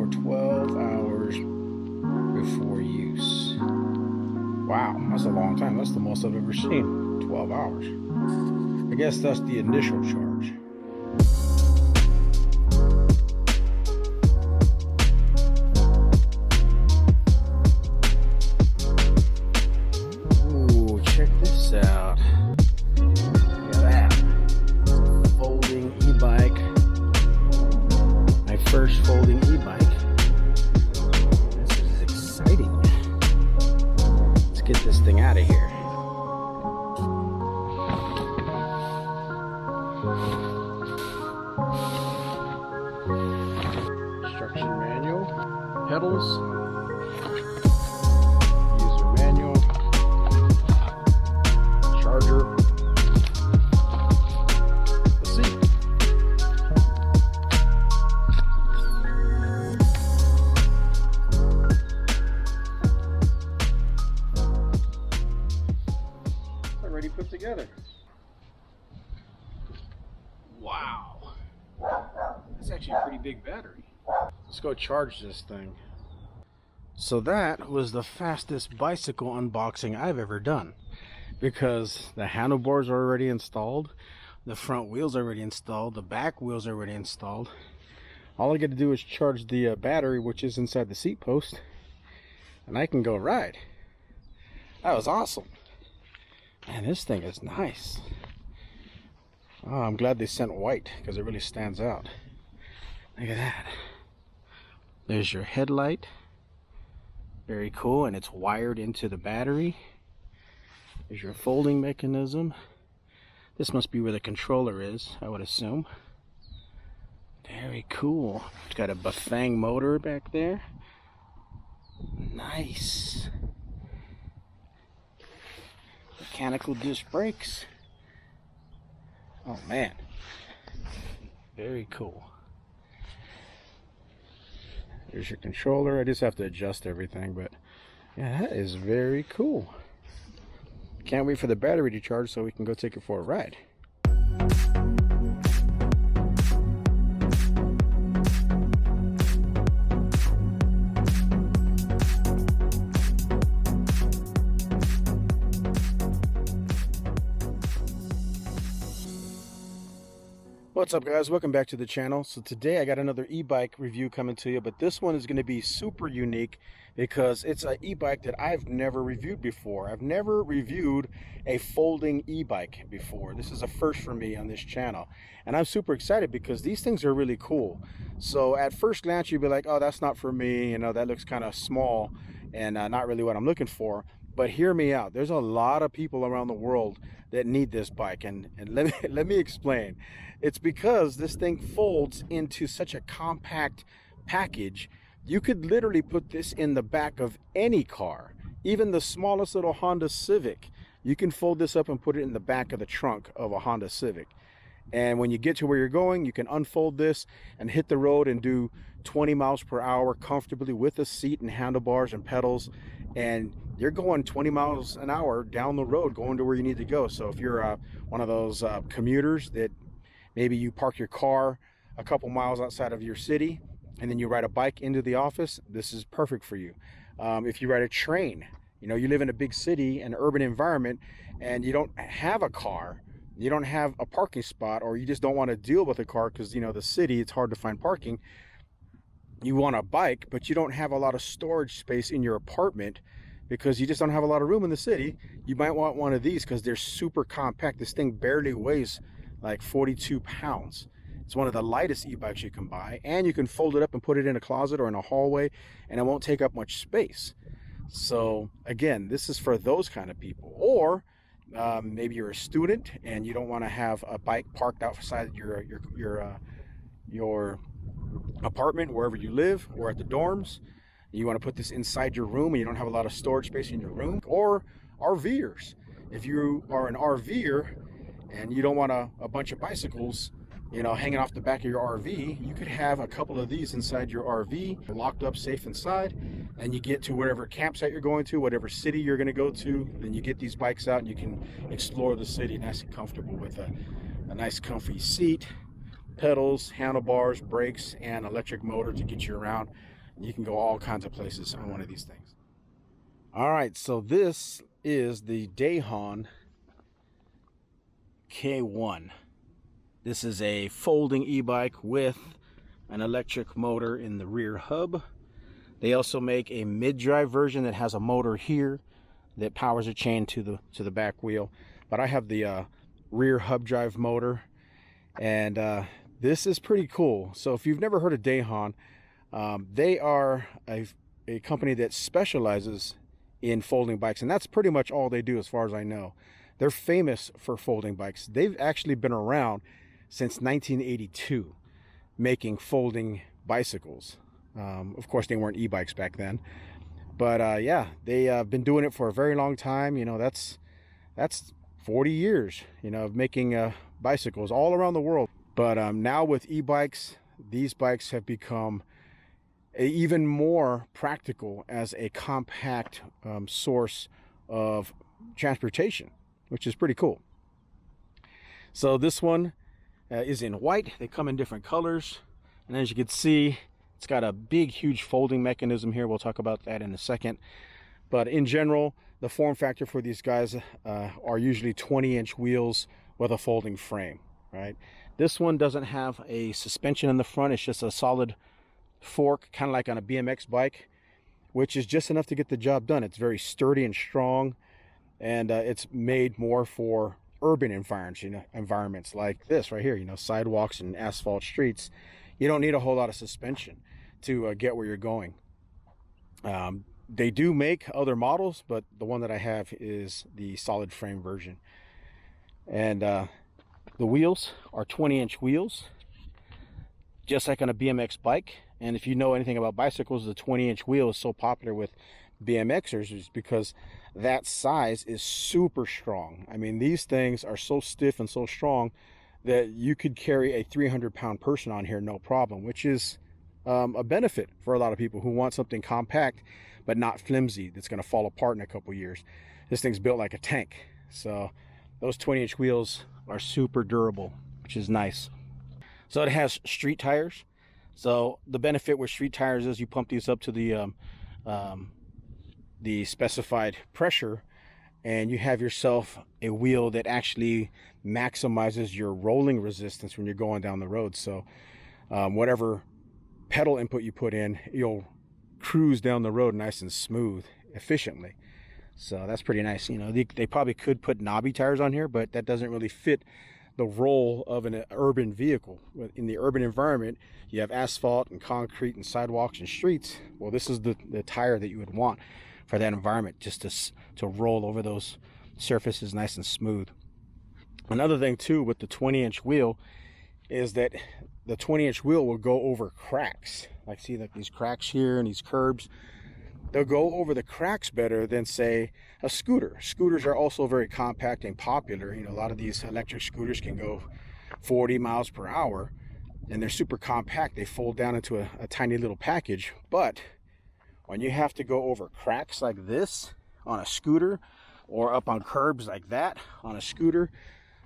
for 12 hours before use. Wow, that's a long time. That's the most I've ever seen. 12 hours. I guess that's the initial charge. Ooh, check this out. Look at that. Folding e-bike. My first folding e-bike. This is exciting. Let's get this thing out of here. Instruction manual, pedals, user manual, charger, the seat. Already put together. Wow. That's actually a pretty big battery. Let's go charge this thing. So that was the fastest bicycle unboxing I've ever done, because the handlebars are already installed, the front wheels are already installed, the back wheels are already installed. All I got to do is charge the battery, which is inside the seat post, and I can go ride. That was awesome. Man, this thing is nice. Oh, I'm glad they sent white because it really stands out. Look at that. There's your headlight. Very cool, and it's wired into the battery. There's your folding mechanism. This must be where the controller is, I would assume. Very cool. It's got a Bafang motor back there. Nice. Mechanical disc brakes. Oh man, very cool. There's your controller. I just have to adjust everything, but yeah, that is very cool. Can't wait for the battery to charge so we can go take it for a ride. What's up guys, welcome back to the channel. So today I got another e-bike review coming to you, but this one is going to be super unique because it's an e-bike that I've never reviewed before. I've never reviewed a folding e-bike before. This is a first for me on this channel, and I'm super excited because these things are really cool. So at first glance you'd be like, oh, that's not for me, you know, that looks kind of small and not really what I'm looking for. But hear me out, there's a lot of people around the world that need this bike, and let me explain. It's because this thing folds into such a compact package. You could literally put this in the back of any car, even the smallest little Honda Civic. You can fold this up and put it in the back of the trunk of a Honda Civic. And when you get to where you're going, you can unfold this and hit the road and do 20 miles per hour comfortably with a seat and handlebars and pedals. And you're going 20 miles an hour down the road going to where you need to go. So if you're one of those commuters that maybe you park your car a couple miles outside of your city and then you ride a bike into the office, this is perfect for you. If you ride a train, you know, you live in a big city, an urban environment, and you don't have a car, you don't have a parking spot, or you just don't want to deal with a car because, you know, the city, it's hard to find parking. You want a bike, but you don't have a lot of storage space in your apartment because you just don't have a lot of room in the city. You might want one of these because they're super compact. This thing barely weighs like 42 pounds. It's one of the lightest e-bikes you can buy, and you can fold it up and put it in a closet or in a hallway, and it won't take up much space. So again, this is for those kind of people. Or maybe you're a student and you don't want to have a bike parked outside your apartment wherever you live, or at the dorms. You want to put this inside your room and you don't have a lot of storage space in your room. Or RVers. If you are an RVer and you don't want a bunch of bicycles, you know, hanging off the back of your RV, you could have a couple of these inside your RV, locked up safe inside, and you get to whatever campsite you're going to, whatever city you're going to go to, then you get these bikes out and you can explore the city nice and comfortable with a nice comfy seat, pedals, handlebars, brakes, and electric motor to get you around. You can go all kinds of places on one of these things. All right, so this is the Dahon K One. This is a folding e-bike with an electric motor in the rear hub. They also make a mid-drive version that has a motor here that powers a chain to the back wheel. But I have the rear hub drive motor, and this is pretty cool. So if you've never heard of Dahon, they are a company that specializes in folding bikes, and that's pretty much all they do as far as I know. They're famous for folding bikes. They've actually been around since 1982 making folding bicycles. Of course, they weren't e-bikes back then, but yeah, they've been doing it for a very long time. You know, that's 40 years, you know, of making bicycles all around the world. But now with e-bikes, these bikes have become even more practical as a compact source of transportation, which is pretty cool. So this one is in white. They come in different colors, and as you can see, it's got a big, huge folding mechanism here. We'll talk about that in a second. But in general, the form factor for these guys are usually 20-inch wheels with a folding frame, right? This one doesn't have a suspension in the front. It's just a solid fork, kind of like on a BMX bike, which is just enough to get the job done. It's very sturdy and strong, and it's made more for urban environments, you know, environments like this right here, you know, sidewalks and asphalt streets. You don't need a whole lot of suspension to get where you're going. They do make other models, but the one that I have is the solid frame version. And the wheels are 20-inch wheels, just like on a BMX bike. And if you know anything about bicycles, the 20-inch wheel is so popular with BMXers is because that size is super strong. I mean, these things are so stiff and so strong that you could carry a 300-pound person on here no problem, which is a benefit for a lot of people who want something compact but not flimsy that's going to fall apart in a couple years. This thing's built like a tank, so those 20-inch wheels are super durable, which is nice. So it has street tires. So the benefit with street tires is you pump these up to the specified pressure, and you have yourself a wheel that actually maximizes your rolling resistance when you're going down the road. So whatever pedal input you put in, you'll cruise down the road nice and smooth, efficiently. So that's pretty nice. You know, they probably could put knobby tires on here, but that doesn't really fit the role of an urban vehicle. In the urban environment, you have asphalt and concrete and sidewalks and streets. Well, this is the tire that you would want for that environment, just to roll over those surfaces nice and smooth. Another thing too with the 20-inch wheel is that the 20-inch wheel will go over cracks. Like, see, like these cracks here and these curbs, they'll go over the cracks better than, say, a scooter. Scooters are also very compact and popular. You know, a lot of these electric scooters can go 40 miles per hour, and they're super compact. They fold down into a tiny little package. But when you have to go over cracks like this on a scooter, or up on curbs like that on a scooter,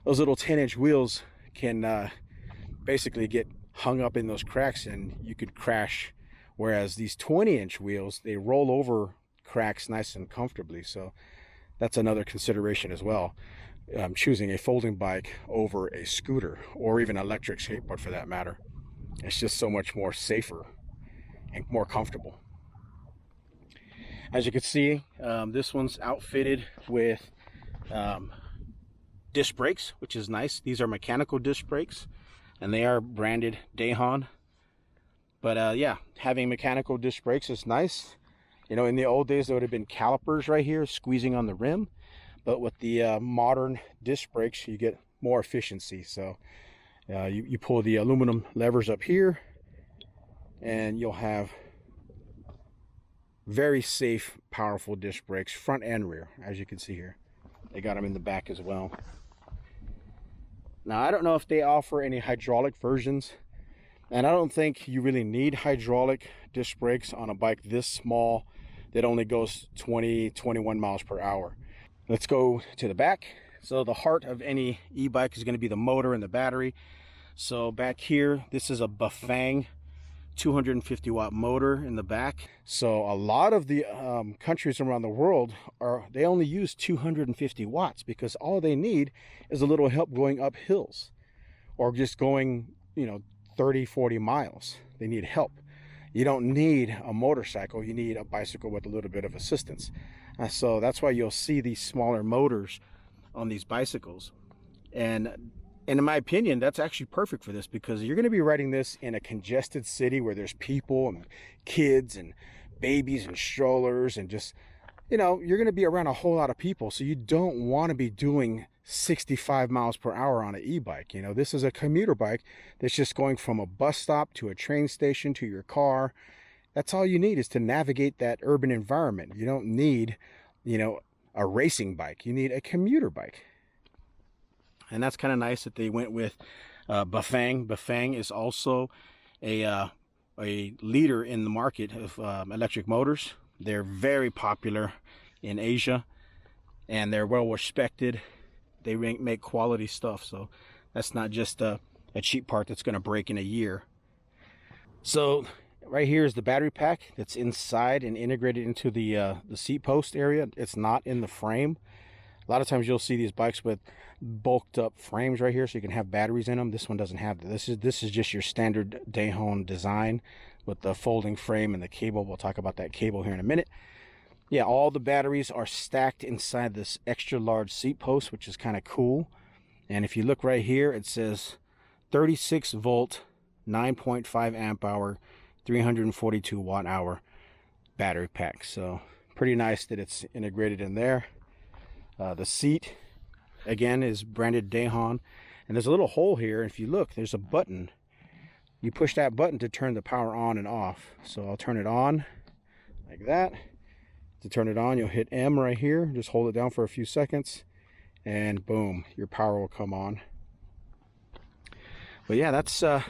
those little 10-inch wheels can basically get hung up in those cracks, and you could crash. Whereas these 20-inch wheels, they roll over cracks nice and comfortably. So that's another consideration as well. Choosing a folding bike over a scooter, or even electric skateboard for that matter. It's just so much more safer and more comfortable. As you can see, this one's outfitted with disc brakes, which is nice. These are mechanical disc brakes, and they are branded Dahon. But yeah, having mechanical disc brakes is nice. You know, in the old days, there would have been calipers right here squeezing on the rim. But with the modern disc brakes, you get more efficiency. So you pull the aluminum levers up here, and you'll have very safe, powerful disc brakes, front and rear, as you can see here. They got them in the back as well. Now, I don't know if they offer any hydraulic versions, and I don't think you really need hydraulic disc brakes on a bike this small that only goes 20-21 miles per hour. Let's go to the back. So the heart of any e-bike is going to be the motor and the battery. So back here, this is a Bafang 250 watt motor in the back. So a lot of the countries around the world they only use 250 watts because all they need is a little help going up hills or just going, 30-40 miles. They need help. You don't need a motorcycle, you need a bicycle with a little bit of assistance. So that's why you'll see these smaller motors on these bicycles. And in my opinion, that's actually perfect for this because you're going to be riding this in a congested city where there's people and kids and babies and strollers and just, you're going to be around a whole lot of people. So you don't want to be doing 65 miles per hour on an e-bike. This is a commuter bike that's just going from a bus stop to a train station to your car. That's all you need is to navigate that urban environment. You don't need, a racing bike. You need a commuter bike. And that's kind of nice that they went with Bafang. Bafang is also a leader in the market of electric motors. They're very popular in Asia, and they're well respected. They make quality stuff, so that's not just a cheap part that's going to break in a year. So right here is the battery pack that's inside and integrated into the seat post area. It's not in the frame. A lot of times you'll see these bikes with bulked up frames right here so you can have batteries in them. This one doesn't have that. This is just your standard Dahon design with the folding frame and the cable. We'll talk about that cable here in a minute. Yeah, all the batteries are stacked inside this extra large seat post, which is kind of cool. And if you look right here, it says 36 volt, 9.5 amp hour, 342 watt hour battery pack. So pretty nice that it's integrated in there. The seat, again, is branded Dahon. And there's a little hole here. If you look, there's a button. You push that button to turn the power on and off. So I'll turn it on like that. To turn it on, you'll hit M right here. Just hold it down for a few seconds. And boom, your power will come on. But yeah, that's the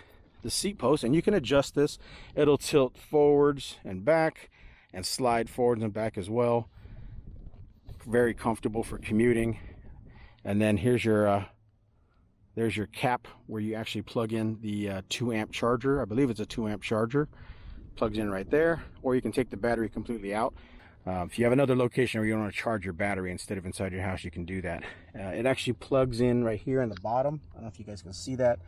seat post. And you can adjust this. It'll tilt forwards and back and slide forwards and back as well. Very comfortable for commuting. And then here's your there's your cap where you actually plug in the 2 amp charger. I believe it's a 2 amp charger. Plugs in right there, or you can take the battery completely out. If you have another location where you want to charge your battery instead of inside your house, you can do that. It actually plugs in right here in the bottom. I don't know if you guys can see that.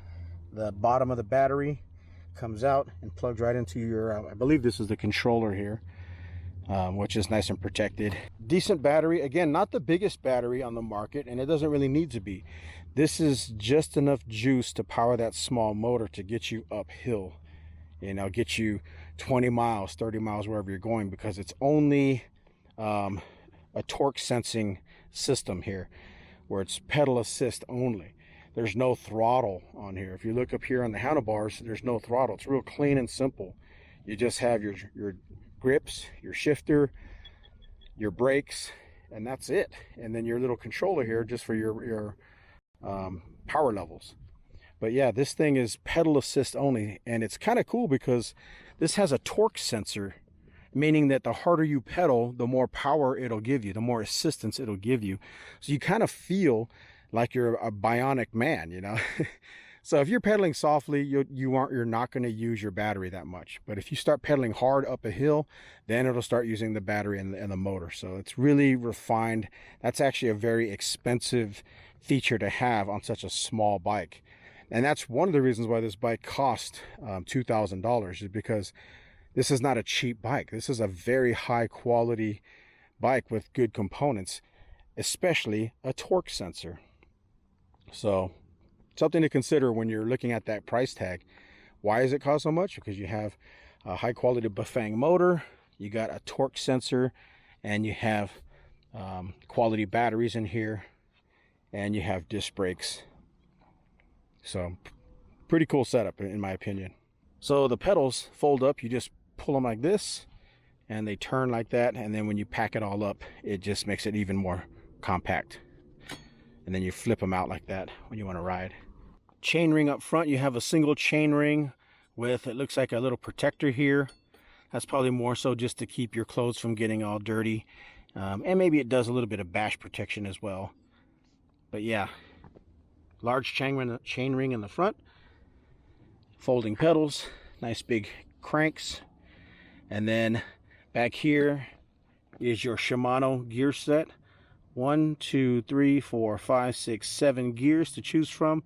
The bottom of the battery comes out and plugs right into your I believe this is the controller here. Which is nice and protected. Decent battery. Again, not the biggest battery on the market, and it doesn't really need to be. This is just enough juice to power that small motor to get you uphill. Get you 20 miles, 30 miles, wherever you're going, because it's only a torque sensing system here, where it's pedal assist only. There's no throttle on here. If you look up here on the handlebars, there's no throttle. It's real clean and simple. You just have your grips, your shifter, your brakes, and that's it. And then your little controller here just for your power levels. But yeah, this thing is pedal assist only, and it's kind of cool because this has a torque sensor, meaning that the harder you pedal, the more power it'll give you, the more assistance it'll give you. So you kind of feel like you're a bionic man, So if you're pedaling softly, you're not going to use your battery that much. But if you start pedaling hard up a hill, then it'll start using the battery and the motor. So it's really refined. That's actually a very expensive feature to have on such a small bike. And that's one of the reasons why this bike cost $2,000, is because this is not a cheap bike. This is a very high quality bike with good components, especially a torque sensor. So something to consider when you're looking at that price tag. Why does it cost so much? Because you have a high quality Bafang motor, you got a torque sensor, and you have quality batteries in here, and you have disc brakes. So pretty cool setup in my opinion. So the pedals fold up. You just pull them like this and they turn like that, and then when you pack it all up, it just makes it even more compact. And then you flip them out like that when you want to ride. Chain ring up front, you have a single chain ring with, it looks like a little protector here. That's probably more so just to keep your clothes from getting all dirty, and maybe it does a little bit of bash protection as well. But yeah, large chain ring in the front, folding pedals, nice big cranks. And then back here is your Shimano gear set. 1, 2, 3, 4, 5, 6, 7 gears to choose from.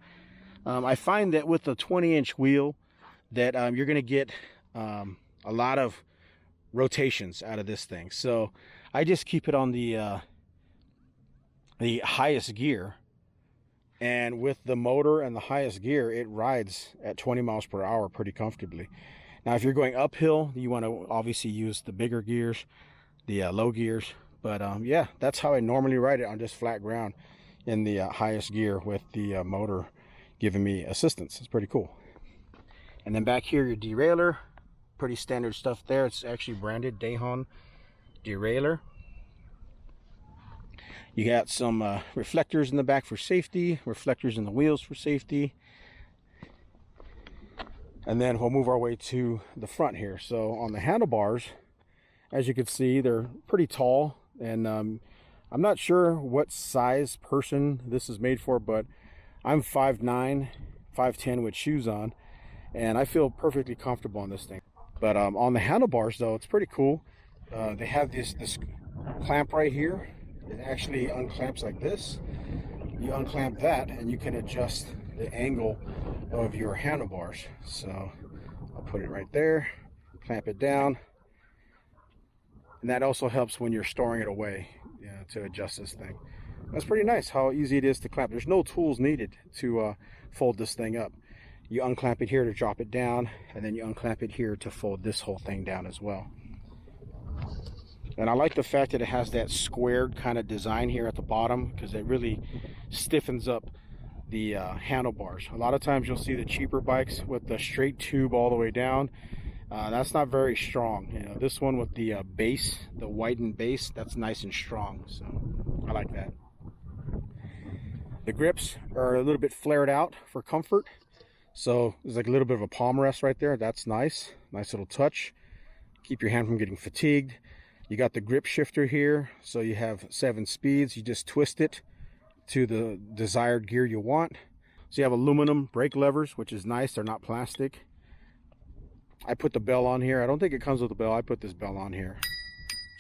I find that with a 20-inch wheel that you're going to get a lot of rotations out of this thing. So I just keep it on the highest gear, and with the motor and the highest gear, it rides at 20 miles per hour pretty comfortably. Now if you're going uphill, you want to obviously use the bigger gears, the low gears. But yeah, that's how I normally ride it, on just flat ground in the highest gear with the motor giving me assistance. It's pretty cool. And then back here, your derailleur, pretty standard stuff there. It's actually branded Dahon derailleur. You got some reflectors in the back for safety, reflectors in the wheels for safety. And then we'll move our way to the front here. So on the handlebars, as you can see, they're pretty tall. And I'm not sure what size person this is made for, but I'm 5'9", 5'10" with shoes on, and I feel perfectly comfortable on this thing. But on the handlebars, though, it's pretty cool. They have this clamp right here. It actually unclamps like this. You unclamp that, and you can adjust the angle of your handlebars. So I'll put it right there, clamp it down. And that also helps when you're storing it away, to adjust this thing. That's pretty nice how easy it is to clamp. There's no tools needed to fold this thing up. You unclamp it here to drop it down, and then you unclamp it here to fold this whole thing down as well. And I like the fact that it has that squared kind of design here at the bottom, because it really stiffens up the handlebars. A lot of times you'll see the cheaper bikes with the straight tube all the way down. That's not very strong. This one with the base, the widened base, that's nice and strong. So I like that. The grips are a little bit flared out for comfort. So there's like a little bit of a palm rest right there. That's nice. Nice little touch. Keep your hand from getting fatigued. You got the grip shifter here. So you have 7 speeds. You just twist it to the desired gear you want. So you have aluminum brake levers, which is nice. They're not plastic. I put the bell on here. I don't think it comes with a bell. I put this bell on here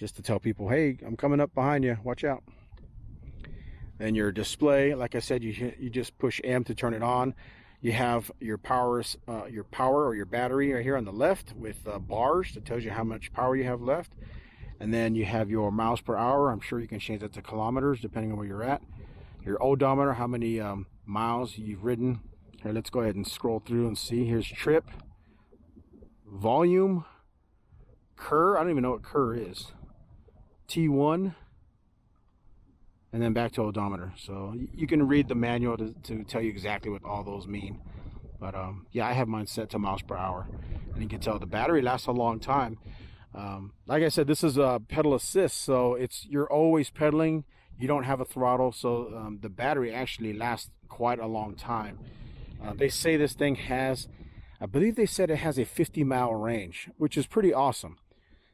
just to tell people, hey, I'm coming up behind you. Watch out. And your display, like I said, you just push M to turn it on. You have your power or your battery right here on the left with bars that tells you how much power you have left. And then you have your miles per hour. I'm sure you can change that to kilometers depending on where you're at. Your odometer, how many miles you've ridden. Here, let's go ahead and scroll through and see. Here's trip, volume, cur. I don't even know what cur is. T1. And then back to odometer. So you can read the manual to tell you exactly what all those mean. But yeah, I have mine set to miles per hour. And you can tell the battery lasts a long time. Like I said, this is a pedal assist, so you're always pedaling. You don't have a throttle, so the battery actually lasts quite a long time. They say this thing has, I believe they said it has a 50-mile range, which is pretty awesome.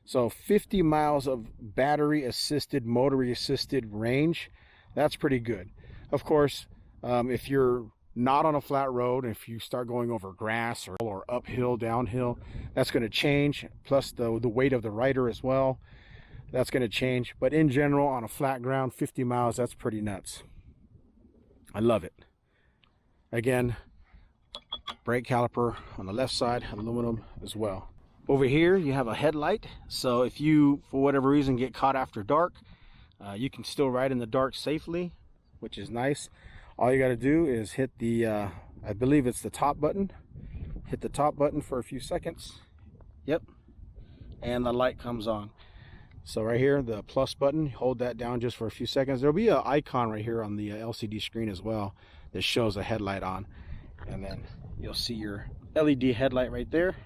So 50 miles of battery assisted, motor assisted range, that's pretty good. Of course, if you're not on a flat road, if you start going over grass or uphill, downhill, that's going to change. Plus the weight of the rider as well, that's going to change. But in general, on a flat ground, 50 miles, that's pretty nuts. I love it. Again, brake caliper on the left side, aluminum as well. Over here you have a headlight, so if you for whatever reason get caught after dark, you can still ride in the dark safely, which is nice. All you got to do is hit the I believe it's the top button. Hit the top button for a few seconds. Yep, and the light comes on. So right here, the plus button, hold that down just for a few seconds. There'll be an icon right here on the LCD screen as well that shows a headlight on, and then you'll see your LED headlight right there.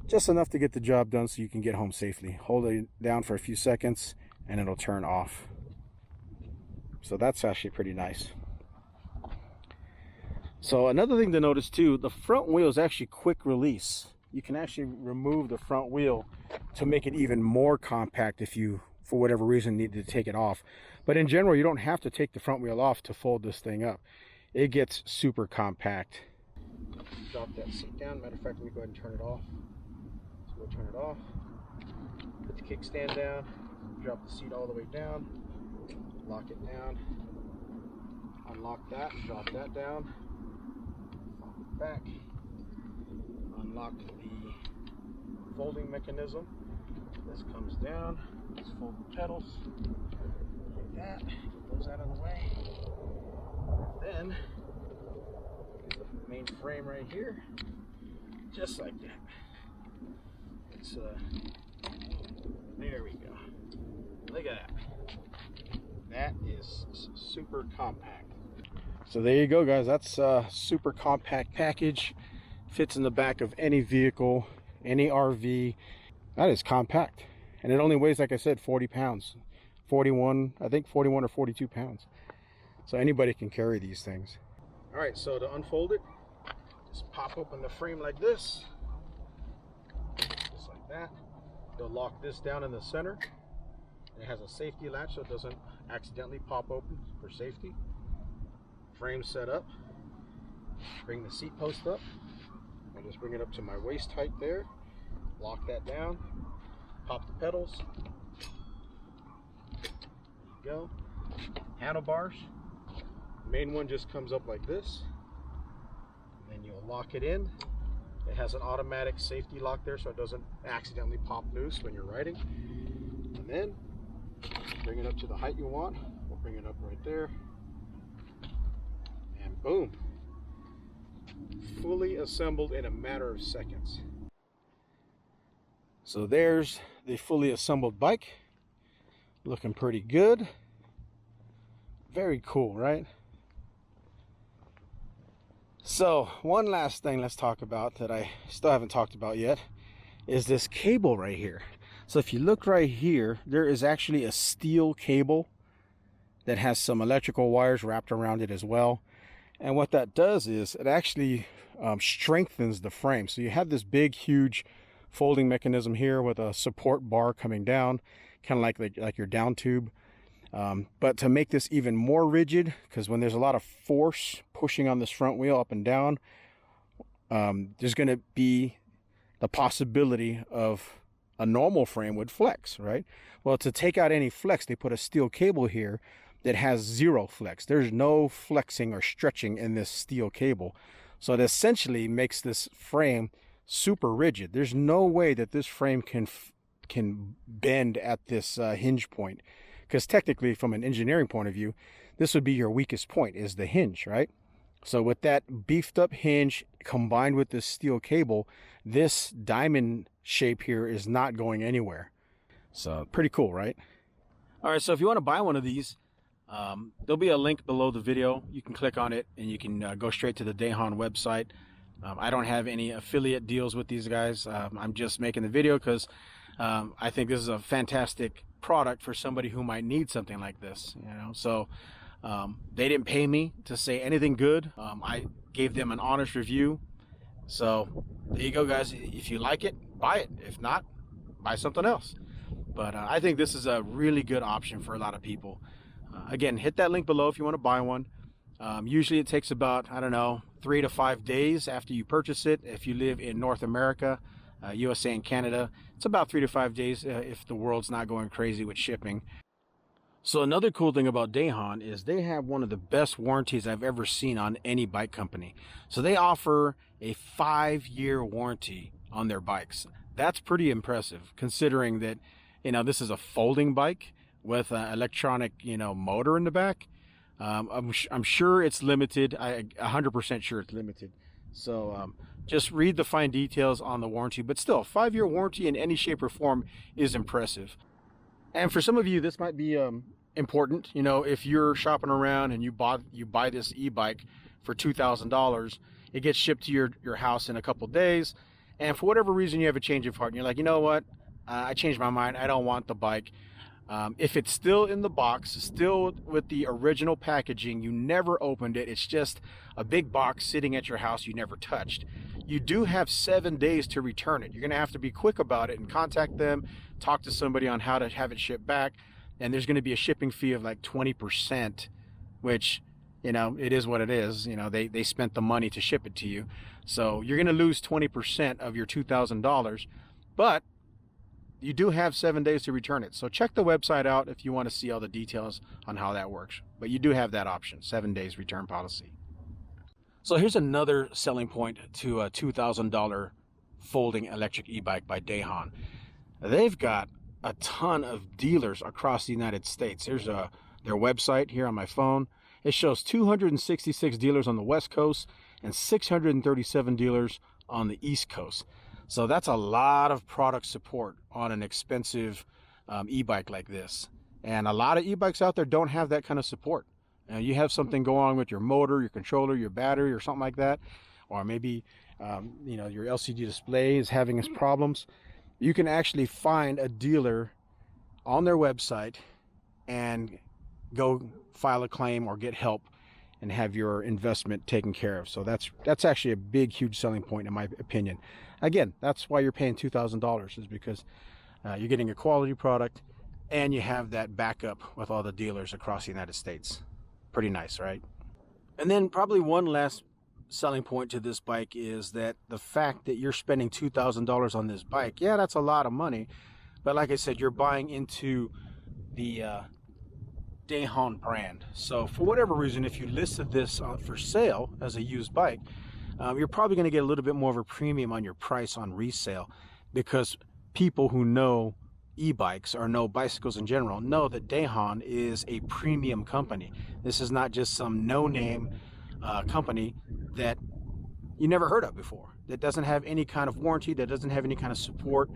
Just enough to get the job done so you can get home safely. Hold it down for a few seconds and it'll turn off. So that's actually pretty nice. So another thing to notice too, the front wheel is actually quick release. You can actually remove the front wheel to make it even more compact if you, for whatever reason, need to take it off. But in general, you don't have to take the front wheel off to fold this thing up. It gets super compact. Drop that seat down. Matter of fact, let me go ahead and turn it off. So we'll turn it off. Put the kickstand down. Drop the seat all the way down. Lock it down. Unlock that. Drop that down. Pop it back. Unlock the folding mechanism. This comes down. Let's fold the pedals like that. Get those out of the way. And then the main frame right here, just like that. It's there we go. Look at that. That is super compact. So there you go, guys. That's a super compact package. Fits in the back of any vehicle, any RV. That is compact. And it only weighs, like I said, 40 pounds. 41, I think 41 or 42 pounds. So anybody can carry these things. All right, so to unfold it, just pop open the frame like this. Just like that. You'll lock this down in the center. It has a safety latch so it doesn't accidentally pop open for safety. Frame set up. Bring the seat post up. I just bring it up to my waist height there. Lock that down. Pop the pedals. There you go. Handlebars. Main one just comes up like this. And then you'll lock it in. It has an automatic safety lock there so it doesn't accidentally pop loose when you're riding. And then bring it up to the height you want. We'll bring it up right there. And boom. Fully assembled in a matter of seconds. So there's the fully assembled bike. Looking pretty good. Very cool, right? So one last thing let's talk about that I still haven't talked about yet is this cable right here. So if you look right here, there is actually a steel cable that has some electrical wires wrapped around it as well. And what that does is it actually strengthens the frame. So you have this big, huge folding mechanism here with a support bar coming down, kind of like your down tube. But to make this even more rigid, because when there's a lot of force pushing on this front wheel up and down, there's going to be the possibility of a normal frame would flex, right? Well, to take out any flex, they put a steel cable here that has zero flex. There's no flexing or stretching in this steel cable. So it essentially makes this frame super rigid. There's no way that this frame can bend at this hinge point. Because technically, from an engineering point of view, this would be your weakest point, is the hinge, right? So with that beefed up hinge combined with this steel cable, this diamond shape here is not going anywhere. So pretty cool, right? All right, so if you want to buy one of these, there'll be a link below the video. You can click on it and you can go straight to the Dahon website. I don't have any affiliate deals with these guys. I'm just making the video because I think this is a fantastic product for somebody who might need something like this, you know. So they didn't pay me to say anything good. I gave them an honest review. So there you go, guys. If you like it, buy it. If not, buy something else. But I think this is a really good option for a lot of people. Again, hit that link below if you want to buy one. Usually it takes about, I don't know, 3 to 5 days after you purchase it. If you live in North America, USA and Canada, it's about 3 to 5 days if the world's not going crazy with shipping. So another cool thing about Dahon is they have one of the best warranties I've ever seen on any bike company. So they offer a 5-year warranty on their bikes. That's pretty impressive considering that, you know, this is a folding bike with an electronic, you know, motor in the back. I'm sure it's limited. 100% sure it's limited. So just read the fine details on the warranty, but still, a 5-year warranty in any shape or form is impressive. And for some of you, this might be important. You know, if you're shopping around and you buy this e-bike for $2,000, it gets shipped to your house in a couple days, and for whatever reason you have a change of heart and you're like, you know what, I changed my mind, I don't want the bike. If it's still in the box, still with the original packaging, you never opened it, it's just a big box sitting at your house you never touched, you do have 7 days to return it. You're going to have to be quick about it and contact them, talk to somebody on how to have it shipped back, and there's going to be a shipping fee of like 20%, which, you know, it is what it is. You know, they spent the money to ship it to you. So you're going to lose 20% of your $2,000, but you do have 7 days to return it. So check the website out if you want to see all the details on how that works. But you do have that option, 7 days return policy. So here's another selling point to a $2,000 folding electric e-bike by Dahon. They've got a ton of dealers across the United States. There's their website here on my phone. It shows 266 dealers on the West Coast and 637 dealers on the East Coast. So that's a lot of product support on an expensive e-bike like this. And a lot of e-bikes out there don't have that kind of support. You have something go on with your motor, your controller, your battery, or something like that, or maybe you know, your LCD display is having its problems. You can actually find a dealer on their website and go file a claim or get help and have your investment taken care of. So that's actually a big, huge selling point in my opinion. Again, that's why you're paying $2,000, is because you're getting a quality product and you have that backup with all the dealers across the United States. Pretty nice, right? And then probably one last selling point to this bike is that the fact that you're spending $2,000 on this bike, yeah, that's a lot of money, but like I said, you're buying into the Dahon brand. So for whatever reason, if you listed this for sale as a used bike, you're probably going to get a little bit more of a premium on your price on resale, because people who know e-bikes or know bicycles in general know that Dahon is a premium company. This is not just some no-name company that you never heard of before, that doesn't have any kind of warranty, that doesn't have any kind of support.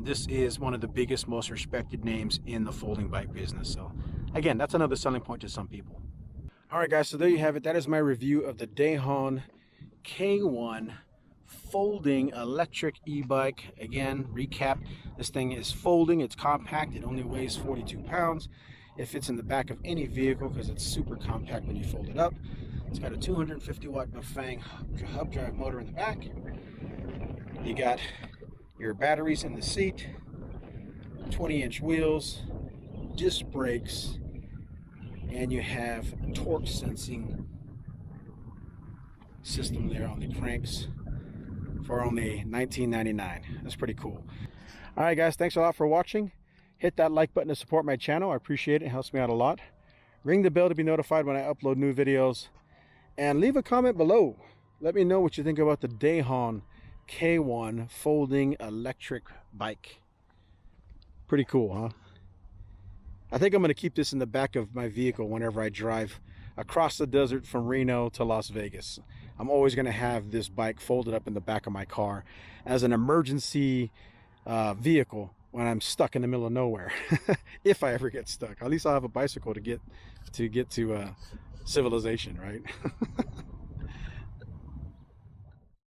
This is one of the biggest, most respected names in the folding bike business. So again, that's another selling point to some people. All right, guys, so there you have it. That is my review of the Dahon K One folding electric e-bike. Again, recap, this thing is folding, it's compact, it only weighs 42 pounds. It fits in the back of any vehicle because it's super compact when you fold it up. It's got a 250 watt Bafang hub drive motor in the back. You got your batteries in the seat, 20-inch wheels, disc brakes, and you have torque sensing system there on the cranks for only $19.99. That's pretty cool. All right, guys, thanks a lot for watching. Hit that like button to support my channel. I appreciate it. It helps me out a lot. Ring the bell to be notified when I upload new videos. And leave a comment below. Let me know what you think about the Dahon K One folding electric bike. Pretty cool, huh? I think I'm going to keep this in the back of my vehicle whenever I drive across the desert from Reno to Las Vegas. I'm always going to have this bike folded up in the back of my car as an emergency vehicle when I'm stuck in the middle of nowhere. If I ever get stuck, at least I'll have a bicycle to get to civilization, right?